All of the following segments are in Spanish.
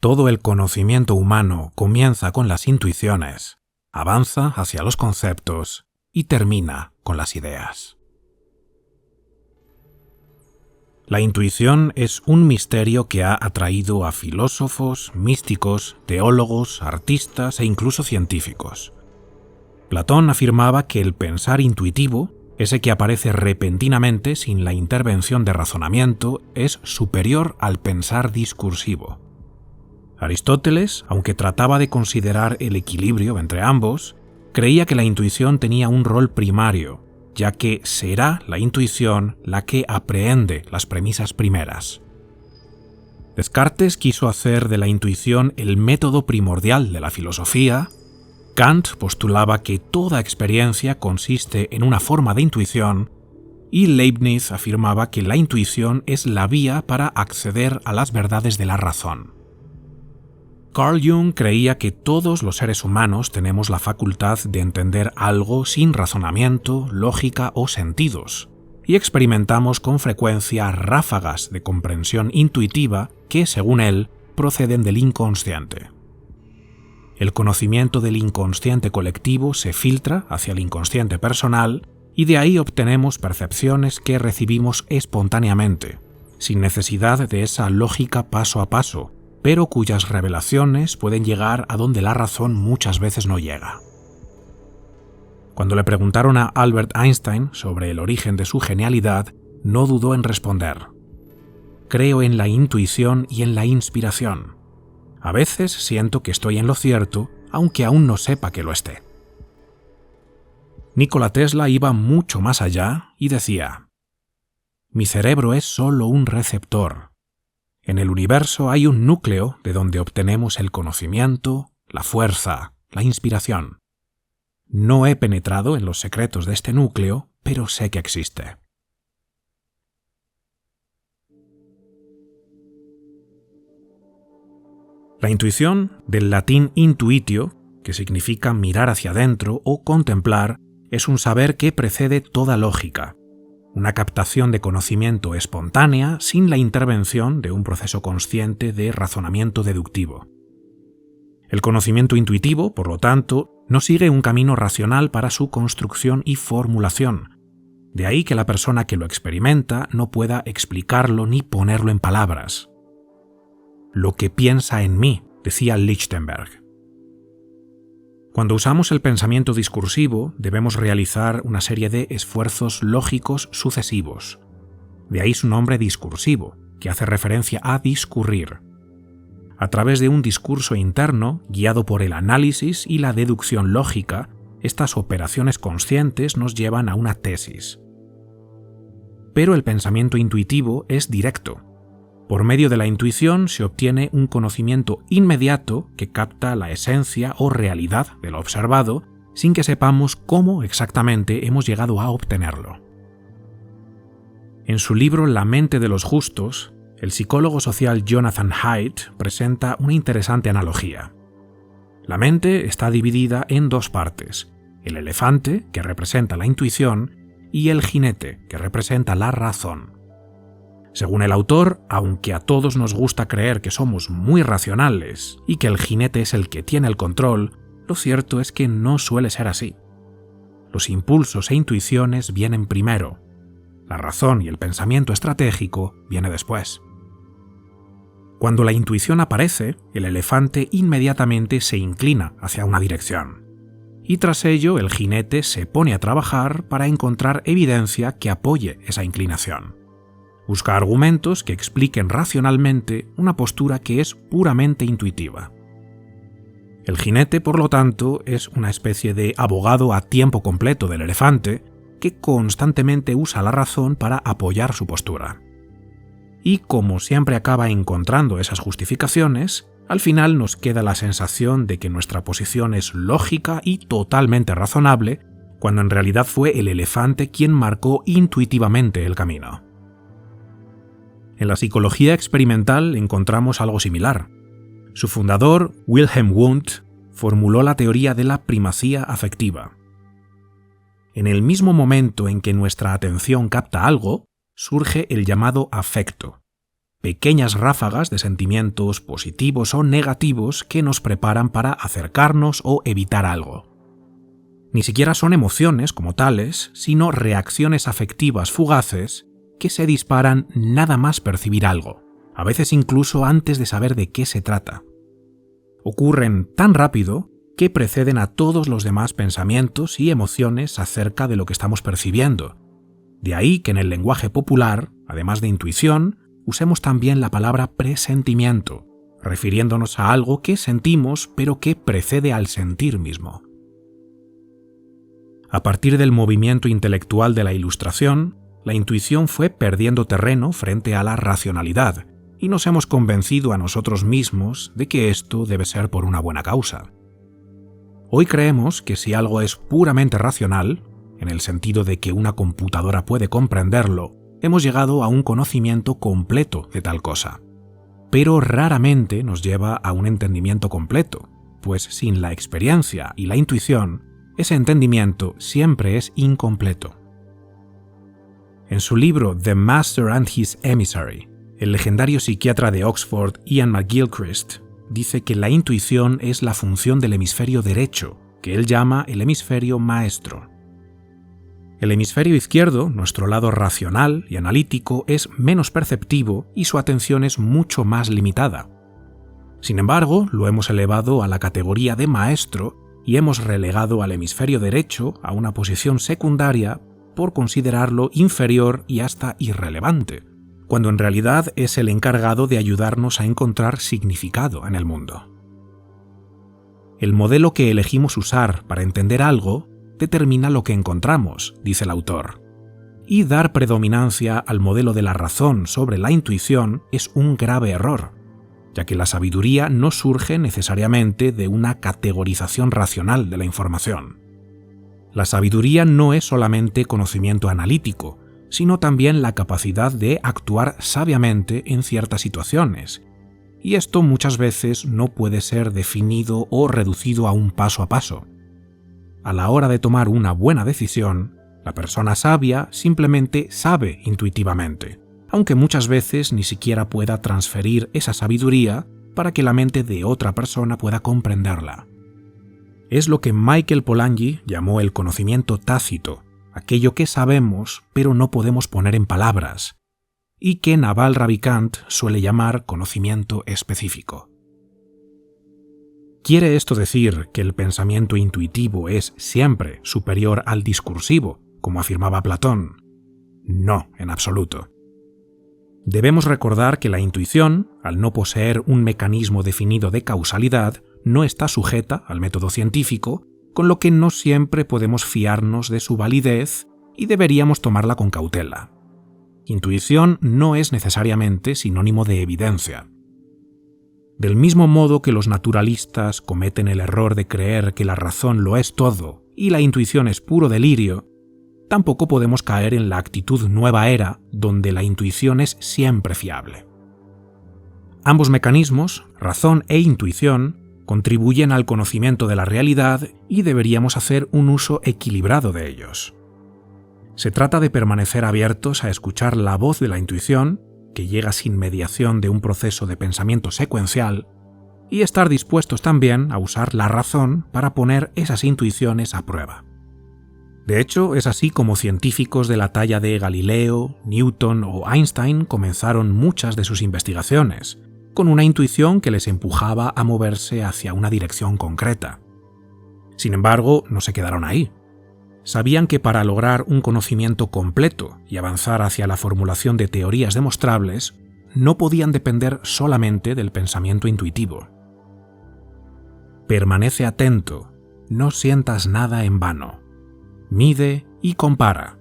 Todo el conocimiento humano comienza con las intuiciones, avanza hacia los conceptos y termina con las ideas. La intuición es un misterio que ha atraído a filósofos, místicos, teólogos, artistas e incluso científicos. Platón afirmaba que el pensar intuitivo, ese que aparece repentinamente sin la intervención de razonamiento, es superior al pensar discursivo. Aristóteles, aunque trataba de considerar el equilibrio entre ambos, creía que la intuición tenía un rol primario, ya que será la intuición la que aprehende las premisas primeras. Descartes quiso hacer de la intuición el método primordial de la filosofía. Kant postulaba que toda experiencia consiste en una forma de intuición, y Leibniz afirmaba que la intuición es la vía para acceder a las verdades de la razón. Carl Jung creía que todos los seres humanos tenemos la facultad de entender algo sin razonamiento, lógica o sentidos, y experimentamos con frecuencia ráfagas de comprensión intuitiva que, según él, proceden del inconsciente. El conocimiento del inconsciente colectivo se filtra hacia el inconsciente personal y de ahí obtenemos percepciones que recibimos espontáneamente, sin necesidad de esa lógica paso a paso, pero cuyas revelaciones pueden llegar a donde la razón muchas veces no llega. Cuando le preguntaron a Albert Einstein sobre el origen de su genialidad, no dudó en responder: «Creo en la intuición y en la inspiración. A veces siento que estoy en lo cierto, aunque aún no sepa que lo esté». Nikola Tesla iba mucho más allá y decía: «Mi cerebro es solo un receptor. En el universo hay un núcleo de donde obtenemos el conocimiento, la fuerza, la inspiración. No he penetrado en los secretos de este núcleo, pero sé que existe». La intuición, del latín intuitio, que significa mirar hacia adentro o contemplar, es un saber que precede toda lógica, una captación de conocimiento espontánea sin la intervención de un proceso consciente de razonamiento deductivo. El conocimiento intuitivo, por lo tanto, no sigue un camino racional para su construcción y formulación. De ahí que la persona que lo experimenta no pueda explicarlo ni ponerlo en palabras. «Lo que piensa en mí», decía Lichtenberg. Cuando usamos el pensamiento discursivo, debemos realizar una serie de esfuerzos lógicos sucesivos. De ahí su nombre discursivo, que hace referencia a discurrir. A través de un discurso interno, guiado por el análisis y la deducción lógica, estas operaciones conscientes nos llevan a una tesis. Pero el pensamiento intuitivo es directo. Por medio de la intuición se obtiene un conocimiento inmediato que capta la esencia o realidad de lo observado, sin que sepamos cómo exactamente hemos llegado a obtenerlo. En su libro La mente de los justos, el psicólogo social Jonathan Haidt presenta una interesante analogía. La mente está dividida en dos partes: el elefante, que representa la intuición, y el jinete, que representa la razón. Según el autor, aunque a todos nos gusta creer que somos muy racionales y que el jinete es el que tiene el control, lo cierto es que no suele ser así. Los impulsos e intuiciones vienen primero. La razón y el pensamiento estratégico viene después. Cuando la intuición aparece, el elefante inmediatamente se inclina hacia una dirección. Y tras ello, el jinete se pone a trabajar para encontrar evidencia que apoye esa inclinación. Busca argumentos que expliquen racionalmente una postura que es puramente intuitiva. El jinete, por lo tanto, es una especie de abogado a tiempo completo del elefante que constantemente usa la razón para apoyar su postura. Y como siempre acaba encontrando esas justificaciones, al final nos queda la sensación de que nuestra posición es lógica y totalmente razonable, cuando en realidad fue el elefante quien marcó intuitivamente el camino. En la psicología experimental encontramos algo similar. Su fundador, Wilhelm Wundt, formuló la teoría de la primacía afectiva. En el mismo momento en que nuestra atención capta algo, surge el llamado afecto. pequeñas ráfagas de sentimientos positivos o negativos que nos preparan para acercarnos o evitar algo. Ni siquiera son emociones como tales, sino reacciones afectivas fugaces que se disparan nada más percibir algo, a veces incluso antes de saber de qué se trata. Ocurren tan rápido que preceden a todos los demás pensamientos y emociones acerca de lo que estamos percibiendo. De ahí que en el lenguaje popular, además de intuición, usemos también la palabra presentimiento, refiriéndonos a algo que sentimos pero que precede al sentir mismo. A partir del movimiento intelectual de la Ilustración, la intuición fue perdiendo terreno frente a la racionalidad, y nos hemos convencido a nosotros mismos de que esto debe ser por una buena causa. Hoy creemos que si algo es puramente racional, en el sentido de que una computadora puede comprenderlo, hemos llegado a un conocimiento completo de tal cosa. Pero raramente nos lleva a un entendimiento completo, pues sin la experiencia y la intuición, ese entendimiento siempre es incompleto. En su libro The Master and His Emissary, el legendario psiquiatra de Oxford Ian McGilchrist dice que la intuición es la función del hemisferio derecho, que él llama el hemisferio maestro. El hemisferio izquierdo, nuestro lado racional y analítico, es menos perceptivo y su atención es mucho más limitada. Sin embargo, lo hemos elevado a la categoría de maestro y hemos relegado al hemisferio derecho a una posición secundaria por considerarlo inferior y hasta irrelevante, cuando en realidad es el encargado de ayudarnos a encontrar significado en el mundo. El modelo que elegimos usar para entender algo determina lo que encontramos, dice el autor, y dar predominancia al modelo de la razón sobre la intuición es un grave error, ya que la sabiduría no surge necesariamente de una categorización racional de la información. La sabiduría no es solamente conocimiento analítico, sino también la capacidad de actuar sabiamente en ciertas situaciones, y esto muchas veces no puede ser definido o reducido a un paso a paso. A la hora de tomar una buena decisión, la persona sabia simplemente sabe intuitivamente, aunque muchas veces ni siquiera pueda transferir esa sabiduría para que la mente de otra persona pueda comprenderla. Es lo que Michael Polanyi llamó el conocimiento tácito, aquello que sabemos pero no podemos poner en palabras, y que Naval Ravikant suele llamar conocimiento específico. ¿Quiere esto decir que el pensamiento intuitivo es siempre superior al discursivo, como afirmaba Platón? No, en absoluto. Debemos recordar que la intuición, al no poseer un mecanismo definido de causalidad, no está sujeta al método científico, con lo que no siempre podemos fiarnos de su validez y deberíamos tomarla con cautela. Intuición no es necesariamente sinónimo de evidencia. Del mismo modo que los naturalistas cometen el error de creer que la razón lo es todo y la intuición es puro delirio, tampoco podemos caer en la actitud nueva era donde la intuición es siempre fiable. Ambos mecanismos, razón e intuición, contribuyen al conocimiento de la realidad y deberíamos hacer un uso equilibrado de ellos. Se trata de permanecer abiertos a escuchar la voz de la intuición, que llega sin mediación de un proceso de pensamiento secuencial, y estar dispuestos también a usar la razón para poner esas intuiciones a prueba. De hecho, es así como científicos de la talla de Galileo, Newton o Einstein comenzaron muchas de sus investigaciones, con una intuición que les empujaba a moverse hacia una dirección concreta. Sin embargo, no se quedaron ahí. Sabían que para lograr un conocimiento completo y avanzar hacia la formulación de teorías demostrables, no podían depender solamente del pensamiento intuitivo. Permanece atento, no sientas nada en vano. Mide y compara.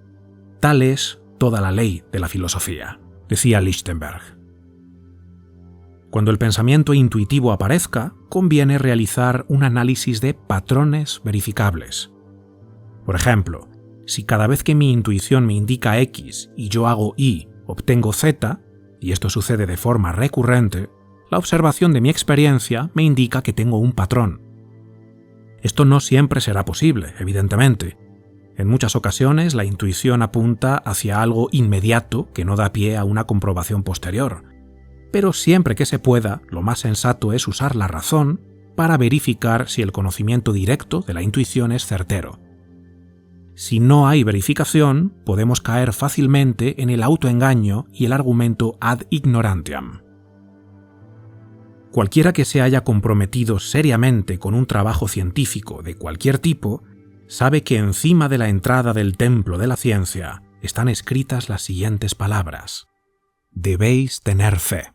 Tal es toda la ley de la filosofía, decía Lichtenberg. Cuando el pensamiento intuitivo aparezca, conviene realizar un análisis de patrones verificables. Por ejemplo, si cada vez que mi intuición me indica X y yo hago Y, obtengo Z, y esto sucede de forma recurrente, la observación de mi experiencia me indica que tengo un patrón. Esto no siempre será posible, evidentemente. En muchas ocasiones la intuición apunta hacia algo inmediato que no da pie a una comprobación posterior. pero siempre que se pueda, lo más sensato es usar la razón para verificar si el conocimiento directo de la intuición es certero. Si no hay verificación, podemos caer fácilmente en el autoengaño y el argumento ad ignorantiam. Cualquiera que se haya comprometido seriamente con un trabajo científico de cualquier tipo, sabe que encima de la entrada del templo de la ciencia están escritas las siguientes palabras: debéis tener fe.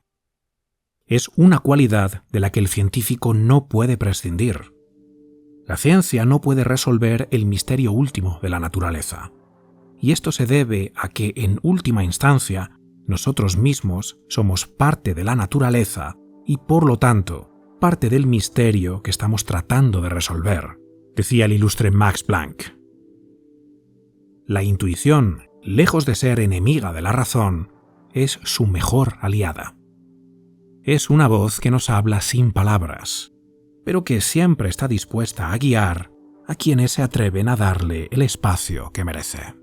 Es una cualidad de la que el científico no puede prescindir. La ciencia no puede resolver el misterio último de la naturaleza. Y esto se debe a que, en última instancia, nosotros mismos somos parte de la naturaleza y, por lo tanto, parte del misterio que estamos tratando de resolver, decía el ilustre Max Planck. La intuición, lejos de ser enemiga de la razón, es su mejor aliada. Es una voz que nos habla sin palabras, pero que siempre está dispuesta a guiar a quienes se atreven a darle el espacio que merece.